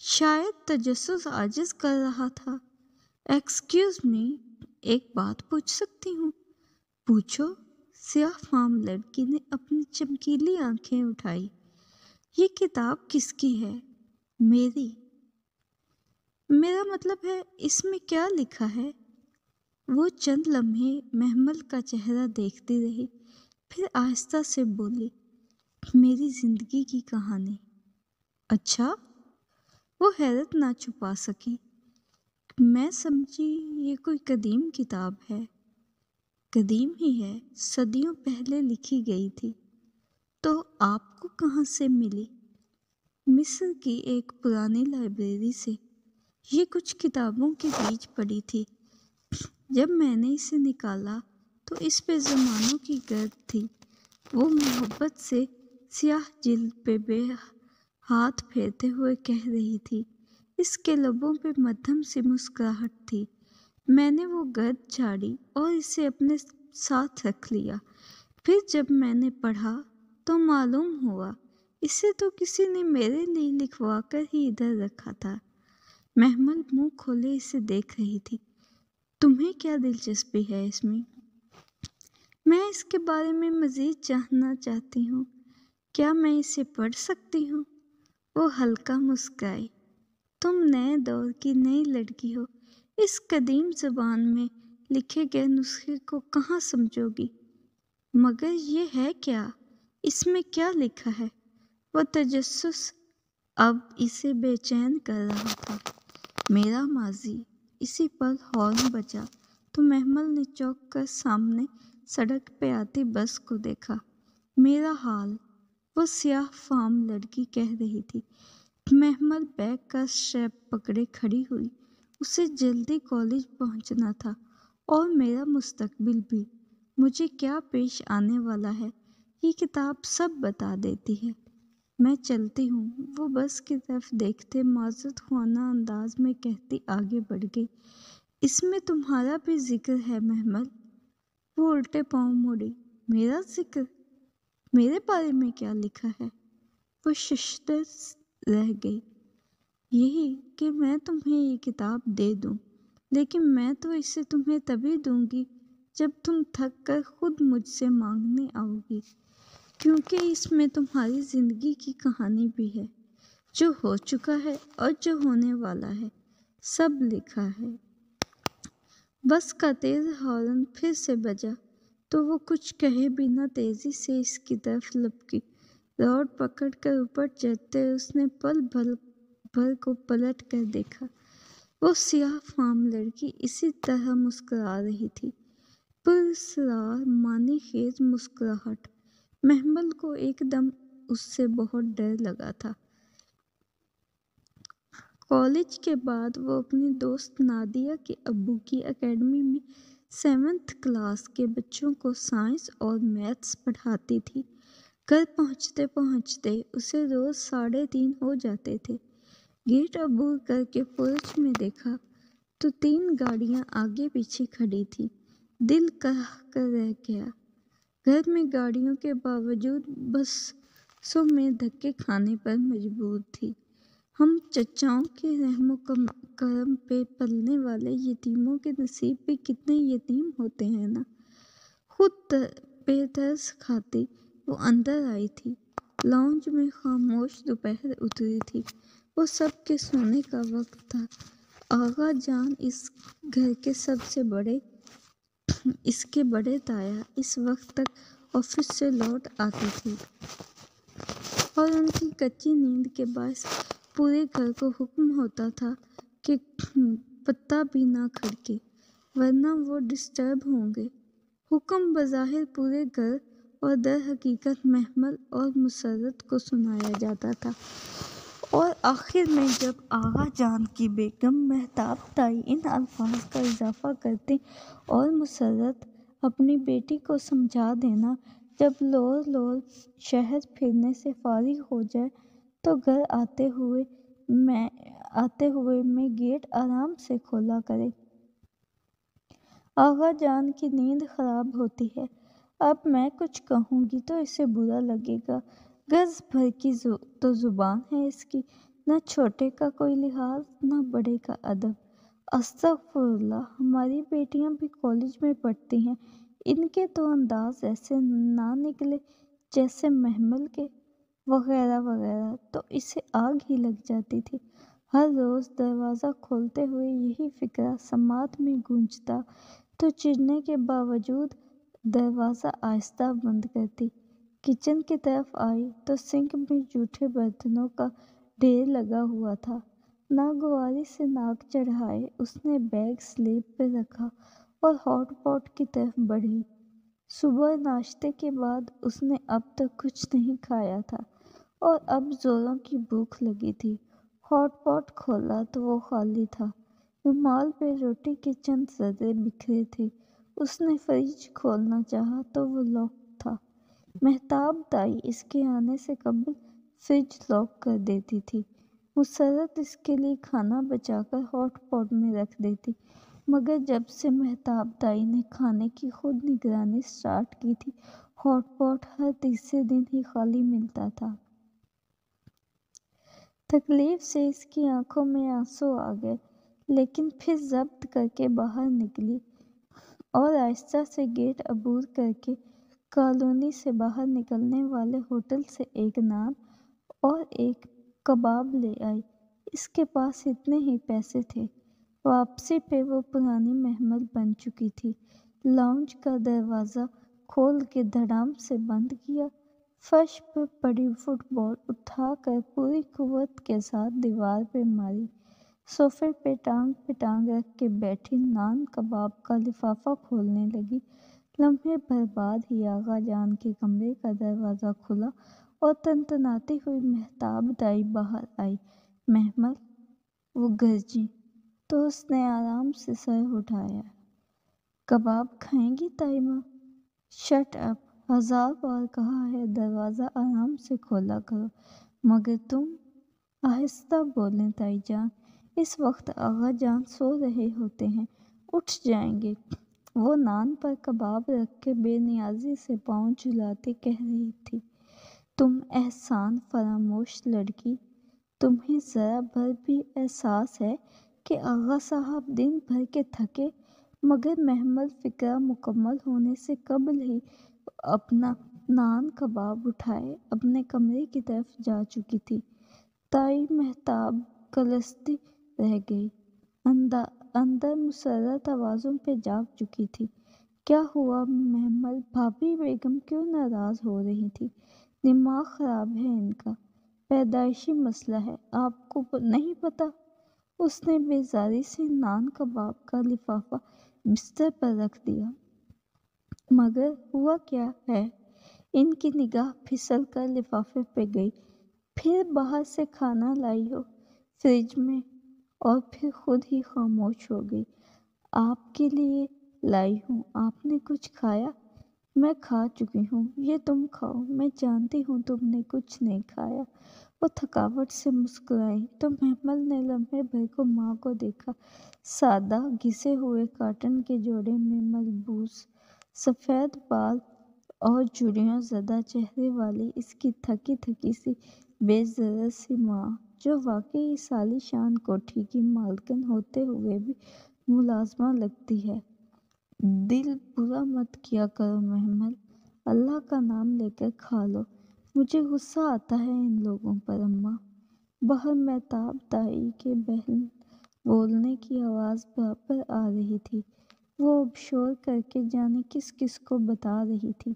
شاید تجسس عاجز کر رہا تھا۔ ایکسکیوز می، ایک بات پوچھ سکتی ہوں؟ پوچھو، سیاہ فام لڑکی نے اپنی چمکیلی آنکھیں اٹھائی۔ یہ کتاب کس کی ہے؟ میری۔ میرا مطلب ہے اس میں کیا لکھا ہے؟ وہ چند لمحے محمل کا چہرہ دیکھتی رہی، پھر آہستہ سے بولی، میری زندگی کی کہانی۔ اچھا؟ وہ حیرت نہ چھپا سکی۔ میں سمجھی یہ کوئی قدیم کتاب ہے۔ قدیم ہی ہے، صدیوں پہلے لکھی گئی تھی۔ تو آپ کو کہاں سے ملی؟ مصر کی ایک پرانی لائبریری سے۔ یہ کچھ کتابوں کے بیچ پڑی تھی۔ جب میں نے اسے نکالا تو اس پہ زمانوں کی گرد تھی۔ وہ محبت سے سیاہ جلد پہ بے ہاتھ پھیرتے ہوئے کہہ رہی تھی۔ اس کے لبوں پہ مدھم سی مسکراہٹ تھی۔ میں نے وہ گرد جھاڑی اور اسے اپنے ساتھ رکھ لیا۔ پھر جب میں نے پڑھا تو معلوم ہوا اسے تو کسی نے میرے لیے لکھوا کر ہی ادھر رکھا تھا۔ محمل منہ کھولے اسے دیکھ رہی تھی۔ تمہیں کیا دلچسپی ہے اس میں؟ میں اس کے بارے میں مزید جاننا چاہتی ہوں۔ کیا میں اسے پڑھ سکتی ہوں؟ وہ ہلکا مسکرائی۔ تم نئے دور کی نئی لڑکی ہو، اس قدیم زبان میں لکھے گئے نسخے کو کہاں سمجھو گی؟ مگر یہ ہے کیا؟ اس میں کیا لکھا ہے؟ وہ تجسس اب اسے بے چین کر رہا تھا۔ میرا ماضی۔ اسی پل ہارن بجا تو محمل نے چونک کر سامنے سڑک پہ آتی بس کو دیکھا۔ میرا حال، وہ سیاہ فام لڑکی کہہ رہی تھی۔ محمل بیگ کا اسٹریپ پکڑے کھڑی ہوئی۔ اسے جلدی کالج پہنچنا تھا اور میرا مستقبل بھی۔ مجھے کیا پیش آنے والا ہے یہ کتاب سب بتا دیتی ہے۔ میں چلتی ہوں، وہ بس کی طرف دیکھتے معذرت خواہ انداز میں کہتی آگے بڑھ گئی۔ اس میں تمہارا بھی ذکر ہے محمل؟ وہ الٹے پاؤں مڑی۔ میرا ذکر؟ میرے بارے میں کیا لکھا ہے؟ وہ ششدر رہ گئی۔ یہی کہ میں تمہیں یہ کتاب دے دوں، لیکن میں تو اسے تمہیں تبھی دوں گی جب تم تھک کر خود مجھ سے مانگنے آؤ گی، کیونکہ اس میں تمہاری زندگی کی کہانی بھی ہے، جو ہو چکا ہے اور جو ہونے والا ہے، سب لکھا ہے۔ بس کا تیز ہارن پھر سے بجا تو وہ کچھ کہے بنا تیزی سے اس کی طرف لپکی۔ روڈ پکڑ کر اوپر چڑھتے اس نے پل بھر کو پلٹ کر دیکھا۔ وہ سیاہ فام لڑکی اسی طرح مسکرا رہی تھی، پراسرار معنی خیز مسکراہٹ۔ محمل کو ایک دم اس سے بہت ڈر لگا تھا۔ کالج کے بعد وہ اپنی دوست نادیہ کے ابو کی اکیڈمی میں 7ویں کلاس کے بچوں کو سائنس اور میتھس پڑھاتی تھی۔ گھر پہنچتے پہنچتے اسے روز 3:30 ہو جاتے تھے۔ گیٹ عبور کر کے پورچ میں دیکھا تو 3 گاڑیاں آگے پیچھے کھڑی تھیں۔ دل کہہ کر رہ گیا۔ گھر میں گاڑیوں کے باوجود بسوں میں دھکے کھانے پر مجبور تھی۔ ہم چچاؤں کے رحم و کرم پہ پلنے والے یتیموں کے نصیب بھی کتنے یتیم ہوتے ہیں نا۔ خود پہ ترس کھاتی وہ اندر آئی تھی۔ لاؤنج میں خاموش دوپہر اتری تھی۔ وہ سب کے سونے کا وقت تھا۔ آغا جان اس گھر کے سب سے بڑے، اس کے بڑے تایا اس وقت تک آفس سے لوٹ آتی تھی اور ان کی کچی نیند کے باعث پورے گھر کو حکم ہوتا تھا کہ پتا بھی نہ کھڑکے، ورنہ وہ ڈسٹرب ہوں گے۔ حکم بظاہر پورے گھر اور در حقیقت محمل اور مسرت کو سنایا جاتا تھا، اور آخر میں جب آغا جان کی بیگم مہتاب تائی ان الفاظ کا اضافہ کرتی اور مسرت اپنی بیٹی کو سمجھا دینا جب لور شہر پھرنے سے فارغ ہو جائے تو گھر آتے ہوئے میں گیٹ آرام سے کھولا کرے۔ آغا جان کی نیند خراب ہوتی ہے۔ اب میں کچھ کہوں گی تو اسے برا لگے گا۔ گز بھر کی تو زبان ہے اس کی، نہ چھوٹے کا کوئی لحاظ نہ بڑے کا ادب۔ استغفراللہ، ہماری بیٹیاں بھی کالج میں پڑھتی ہیں، ان کے تو انداز ایسے نہ نکلے جیسے محمل کے، وغیرہ وغیرہ۔ تو اسے آگ ہی لگ جاتی تھی۔ ہر روز دروازہ کھولتے ہوئے یہی فقرہ سماعت میں گونجتا تو چڑھنے کے باوجود دروازہ آہستہ بند کرتی۔ کچن کی طرف آئی تو سنک میں جھوٹے برتنوں کا ڈھیر لگا ہوا تھا۔ ناگواری سے ناک چڑھائے اس نے بیگ سلیب پہ رکھا اور ہاٹ پاٹ کی طرف بڑھی۔ صبح ناشتے کے بعد اس نے اب تک کچھ نہیں کھایا تھا اور اب زوروں کی بھوک لگی تھی۔ ہاٹ پاٹ کھولا تو وہ خالی تھا، رومال پہ روٹی کے چند ذرے بکھرے تھے۔ اس نے فریج کھولنا چاہا تو وہ لاک تھا۔ مہتاب دائی اس کے آنے سے قبل فریج لاک کر دیتی تھی۔ مسرت اس کے لیے کھانا بچا کر ہاٹ پاٹ میں رکھ دیتی، مگر جب سے مہتاب دائی نے کھانے کی خود نگرانی سٹارٹ کی تھی، ہاٹ پاٹ ہر تیسرے دن ہی خالی ملتا تھا۔ تکلیف سے اس کی آنکھوں میں آنسو آ گئے، لیکن پھر ضبط کر کے باہر نکلی اور آہستہ سے گیٹ عبور کر کے کالونی سے باہر نکلنے والے ہوٹل سے ایک نان اور ایک کباب لے آئی۔ اس کے پاس اتنے ہی پیسے تھے۔ واپسی پہ وہ پرانی محمل بن چکی تھی۔ لاؤنج کا دروازہ کھول کے دھڑام سے بند کیا، فرش پر پڑی فٹ بال اٹھا کر پوری قوت کے ساتھ دیوار پہ ماری، صوفے پہ ٹانگ رکھ کے بیٹھی نان کباب کا لفافہ کھولنے لگی۔ لمحے بھر بعد ہی آغا جان کے کمرے کا دروازہ کھلا اور تنتناتی ہوئی مہتاب دائی باہر آئی۔ محمل، وہ گرجی تو اس نے آرام سے سر اٹھایا۔ کباب کھائیں گی تائی ماں؟ شٹ اپ، 1000 بار کہا ہے دروازہ آرام سے کھولا کرو۔ مگر تم؟ آہستہ بولیں تائی جان، اس وقت آغا جان سو رہے ہوتے ہیں، اٹھ جائیں گے۔ وہ نان پر کباب رکھ کے بے نیازی سے پاؤں جھلاتی کہہ رہی تھی، تم احسان فراموش لڑکی، تمہیں ذرا بھر بھی احساس ہے کہ آغا صاحب دن بھر کے تھکے مگر محمل فقرہ مکمل ہونے سے قبل ہی اپنا نان کباب اٹھائے اپنے کمرے کی طرف جا چکی تھی۔ تائی مہتاب کلستی رہ گئی۔ اندر مسرت آوازوں پہ جاگ چکی تھی۔ کیا ہوا محمل؟ بھابھی بیگم کیوں ناراض ہو رہی تھی؟ دماغ خراب ہے ان کا، پیدائشی مسئلہ ہے، آپ کو نہیں پتہ؟ اس نے بیزاری سے نان کباب کا لفافہ بستر پر رکھ دیا۔ مگر ہوا کیا ہے؟ ان کی نگاہ پھسل کر لفافے پہ گئی۔ پھر باہر سے کھانا لائی ہو فریج میں، اور پھر خود ہی خاموش ہو گئی۔ آپ کے لیے لائی ہوں، آپ نے کچھ کھایا؟ میں کھا چکی ہوں، یہ تم کھاؤ، میں جانتی ہوں تم نے کچھ نہیں کھایا۔ وہ تھکاوٹ سے مسکرائی تو محمل نے لمحے بھر کو ماں کو دیکھا۔ سادہ گھسے ہوئے کاٹن کے جوڑے میں ملبوس سفید بال اور جھریوں زدہ چہرے والی اس کی تھکی تھکی سی بے ضرر سی ماں، جو واقعی اس عالی شان کوٹھی کی مالکن ہوتے ہوئے بھی ملازمہ لگتی ہے۔ دل برا مت کیا کرو محمل، اللہ کا نام لے کر کھا لو، مجھے غصہ آتا ہے ان لوگوں پر۔ اماں، باہر مہتاب دائی کے بہن بولنے کی آواز برابر آ رہی تھی۔ وہ اب شور کر کے جانے کس کس کو بتا رہی تھی،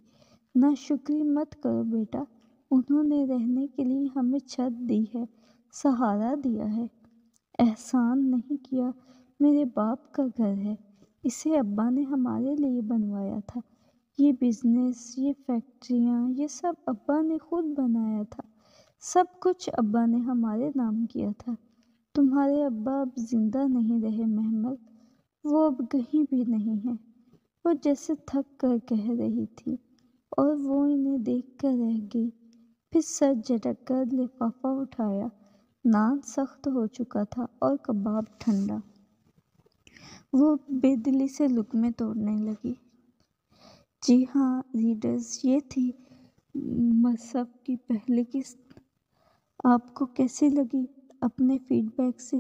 ناشکری مت کرو بیٹا، انہوں نے رہنے کے لیے ہمیں چھت دی ہے، سہارا دیا ہے، احسان نہیں کیا، میرے باپ کا گھر ہے، اسے ابا نے ہمارے لیے بنوایا تھا، یہ بزنس، یہ فیکٹریاں، یہ سب ابا نے خود بنایا تھا، سب کچھ ابا نے ہمارے نام کیا تھا۔ تمہارے ابا اب زندہ نہیں رہے محمل، وہ اب کہیں بھی نہیں ہیں، وہ جیسے تھک کر کہہ رہی تھی، اور وہ انہیں دیکھ کر رہ گئی۔ پھر سر جھٹک کر لفافہ اٹھایا۔ نان سخت ہو چکا تھا اور کباب ٹھنڈا۔ وہ بے دلی سے لقمے توڑنے لگی۔ جی ہاں ریڈرز، یہ تھی مصحف کی پہلی قسط۔ آپ کو کیسی لگی؟ اپنے فیڈ بیک سے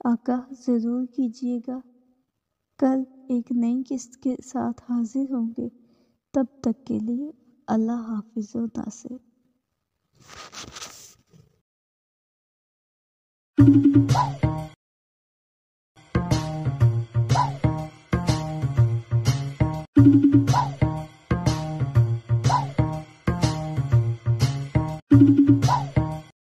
آگاہ ضرور کیجیے گا۔ کل ایک نئی قسط کے ساتھ حاضر ہوں گے، تب تک کے لیے اللہ حافظ و ناصر۔